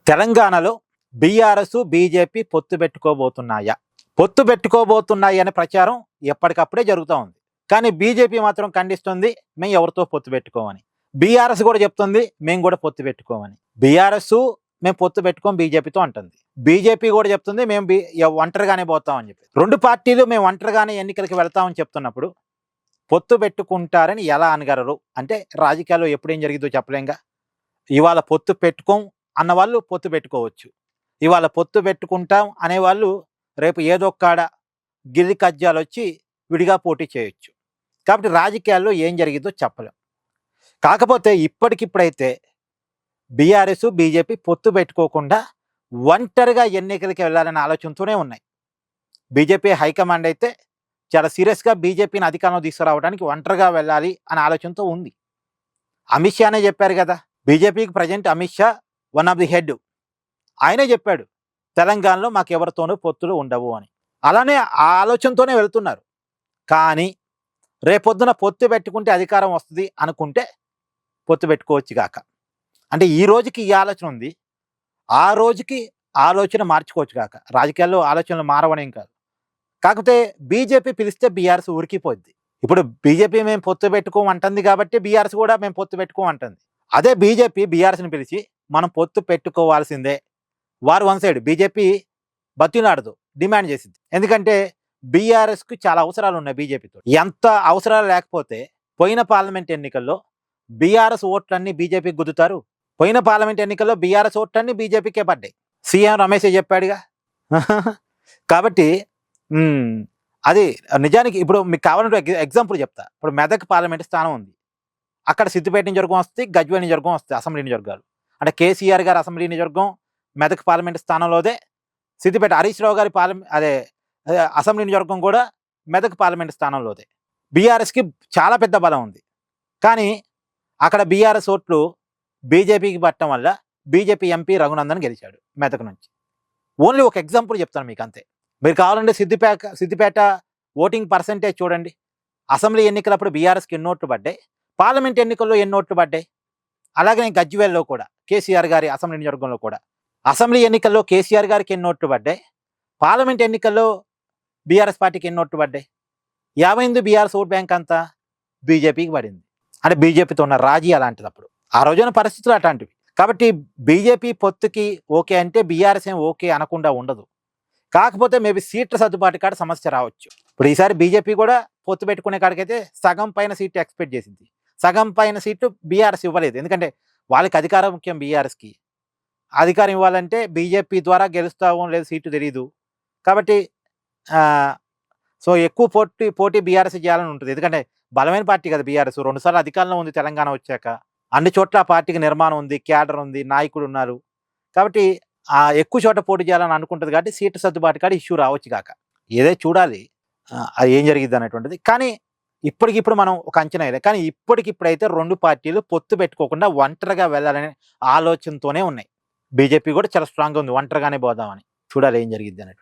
తెలంగాణలో BRS BJP పొత్తు పెట్టుకోబోతున్నాయా? పొత్తు పెట్టుకోబోతున్నాయి అనే ప్రచారం ఎప్పటికప్పుడే జరుగుతూ ఉంది. కానీ బీజేపీ మాత్రం ఖండిస్తుంది, మేము ఎవరితో పొత్తు పెట్టుకోమని. బీఆర్ఎస్ కూడా చెప్తుంది, మేము కూడా పొత్తు పెట్టుకోమని. బీఆర్ఎస్ మేము పొత్తు పెట్టుకోం బీజేపీతో అంటుంది. బీజేపీ కూడా చెప్తుంది, మేము ఒంటరిగానే పోతామని చెప్పి. రెండు పార్టీలు మేము ఒంటరిగానే ఎన్నికలకు వెళ్తామని చెప్తున్నప్పుడు పొత్తు పెట్టుకుంటారని ఎలా అనగలరు? అంటే రాజకీయాల్లో ఎప్పుడేం జరిగిందో చెప్పలేంగా. ఇవాళ పొత్తు పెట్టుకోం అన్నవాళ్ళు పొత్తు పెట్టుకోవచ్చు, ఇవాళ పొత్తు పెట్టుకుంటాం అనేవాళ్ళు రేపు ఏదో ఒక్కడ గిరి కజ్జాలు వచ్చి విడిగా పోటీ చేయొచ్చు. కాబట్టి రాజకీయాల్లో ఏం జరిగిందో చెప్పలేం. కాకపోతే ఇప్పటికిప్పుడైతే బీఆర్ఎస్ బీజేపీ పొత్తు పెట్టుకోకుండా ఒంటరిగా ఎన్నికలకి వెళ్ళాలనే ఆలోచనతోనే ఉన్నాయి. బీజేపీ హైకమాండ్ అయితే చాలా సీరియస్గా బీజేపీని అధికారంలో తీసుకురావడానికి ఒంటరిగా వెళ్ళాలి అనే ఆలోచనతో ఉంది. అమిత్ షానే చెప్పారు కదా, బీజేపీకి present Amit Shah one of the head. ఆయనే చెప్పాడు తెలంగాణలో మాకు ఎవరితోనూ పొత్తులు ఉండవు అని. అలానే ఆ ఆలోచనతోనే వెళ్తున్నారు. కానీ రేపొద్దున పొత్తు పెట్టుకుంటే అధికారం వస్తుంది అనుకుంటే పొత్తు పెట్టుకోవచ్చు కాక. అంటే ఈ రోజుకి ఈ ఆలోచన ఉంది, ఆ రోజుకి ఆలోచన మార్చుకోవచ్చు కాక. రాజకీయాల్లో ఆలోచనలు మారవనేం కాదు. కాకపోతే బీజేపీ పిలిస్తే బీఆర్ఎస్ ఉరికిపోద్ది. ఇప్పుడు బీజేపీ మేము పొత్తు పెట్టుకోమంటుంది కాబట్టి బీఆర్ఎస్ కూడా మేము పొత్తు పెట్టుకోమంటుంది. అదే బీజేపీ బీఆర్ఎస్ని పిలిచి మనం పొత్తు పెట్టుకోవాల్సిందే, వారు వన్ సైడ్, బీజేపీ బతిలాడదు, డిమాండ్ చేసింది. ఎందుకంటే బీఆర్ఎస్కి చాలా అవసరాలు ఉన్నాయి బీజేపీతో. ఎంత అవసరాలు లేకపోతే పోయిన పార్లమెంట్ ఎన్నికల్లో బీఆర్ఎస్ ఓట్లన్నీ బీజేపీకి గుద్దుతారు. పోయిన పార్లమెంట్ ఎన్నికల్లో బీఆర్ఎస్ ఓట్లన్నీ బీజేపీకే పడ్డాయి. సీఎం రమేష్ చెప్పాడుగా. కాబట్టి అది నిజానికి ఇప్పుడు మీకు కావాలంటే ఎగ్జాంపుల్ చెప్తా. ఇప్పుడు మెదక్ పార్లమెంట్ స్థానం ఉంది, అక్కడ సిద్దిపేట నియోజకవర్గం వస్తుంది, గజ్వేల్ నియోజకవర్గం వస్తుంది, అసెంబ్లీ నియోజకవర్గాలు. అంటే కేసీఆర్ గారి అసెంబ్లీ నియోజకవర్గం మెదక్ పార్లమెంట్ స్థానంలోదే, సిద్దిపేట హరీష్ రావు గారి అసెంబ్లీ నియోజకవర్గం కూడా మెదక్ పార్లమెంట్ స్థానంలోదే. బీఆర్ఎస్కి చాలా పెద్ద బలం ఉంది. కానీ అక్కడ బీఆర్ఎస్ ఓట్లు బీజేపీకి పట్టడం వల్ల బీజేపీ ఎంపీ రఘునందన్ గెలిచాడు మెదక్ నుంచి. ఓన్లీ ఒక ఎగ్జాంపుల్ చెప్తాను మీకు అంతే. మీరు కావాలంటే సిద్దిపేట ఓటింగ్ పర్సెంటేజ్ చూడండి. అసెంబ్లీ ఎన్నికలప్పుడు బీఆర్ఎస్కి ఎన్ని ఓట్లు పడ్డాయి, పార్లమెంట్ ఎన్నికల్లో ఎన్ని ఓట్లు పడ్డాయి. అలాగే గజ్వేల్లో కూడా కేసీఆర్ గారి అసెంబ్లీ నియోజకవర్గంలో కూడా అసెంబ్లీ ఎన్నికల్లో కేసీఆర్ గారికి ఎన్ని ఓట్లు పడ్డాయి, పార్లమెంట్ ఎన్నికల్లో బీఆర్ఎస్ పార్టీకి ఎన్ని ఓట్లు పడ్డాయి. 58 బీఆర్ఎస్ ఓట్ బ్యాంక్ అంతా బీజేపీకి పడింది. అంటే బీజేపీతో ఉన్న రాజీ అలాంటిది. అప్పుడు ఆ రోజున పరిస్థితులు అట్లాంటివి. కాబట్టి బీజేపీ పొత్తుకి ఓకే అంటే బీఆర్ఎస్ ఏం ఓకే అనకుండా ఉండదు. కాకపోతే మేబీ సీట్ల సర్దుబాటు కాడ సమస్య రావచ్చు. ఇప్పుడు ఈసారి బీజేపీ కూడా పొత్తు పెట్టుకునే కాడికైతే సగం పైన సీట్లు ఎక్స్పెక్ట్ చేసింది, సగం పైన సీట్లు బీఆర్ఎస్ ఇవ్వలేదు. ఎందుకంటే వాళ్ళకి అధికారం ముఖ్యం. బీఆర్ఎస్కి అధికారం ఇవ్వాలంటే బీజేపీ ద్వారా గెలుస్తామో లేదు సీటు తెలియదు. కాబట్టి సో ఎక్కువ పోటీ బీఆర్ఎస్ చేయాలని ఉంటుంది. ఎందుకంటే బలమైన పార్టీ కదా బీఆర్ఎస్. 2 సార్లు అధికారంలో ఉంది తెలంగాణ వచ్చాక. అన్ని చోట్ల ఆ పార్టీకి నిర్మాణం ఉంది, క్యాడర్ ఉంది, నాయకులు ఉన్నారు. కాబట్టి ఎక్కువ చోట పోటీ చేయాలని అనుకుంటుంది. కాబట్టి సీటు సర్దుబాటు కాడ ఇష్యూ రావచ్చు కాక. ఏదే చూడాలి అది ఏం జరిగింది అనేటువంటిది. కానీ ఇప్పటికిప్పుడు మనం ఒక అంచనా వేయాలి. కానీ ఇప్పటికిప్పుడైతే 2 పార్టీలు పొత్తు పెట్టుకోకుండా ఒంటరిగా వెళ్ళాలనే ఆలోచనతోనే ఉన్నాయి. బీజేపీ కూడా చాలా స్ట్రాంగ్గా ఉంది, ఒంటరిగానే పోదామని. చూడాలి ఏం జరిగింది అనేటువంటి.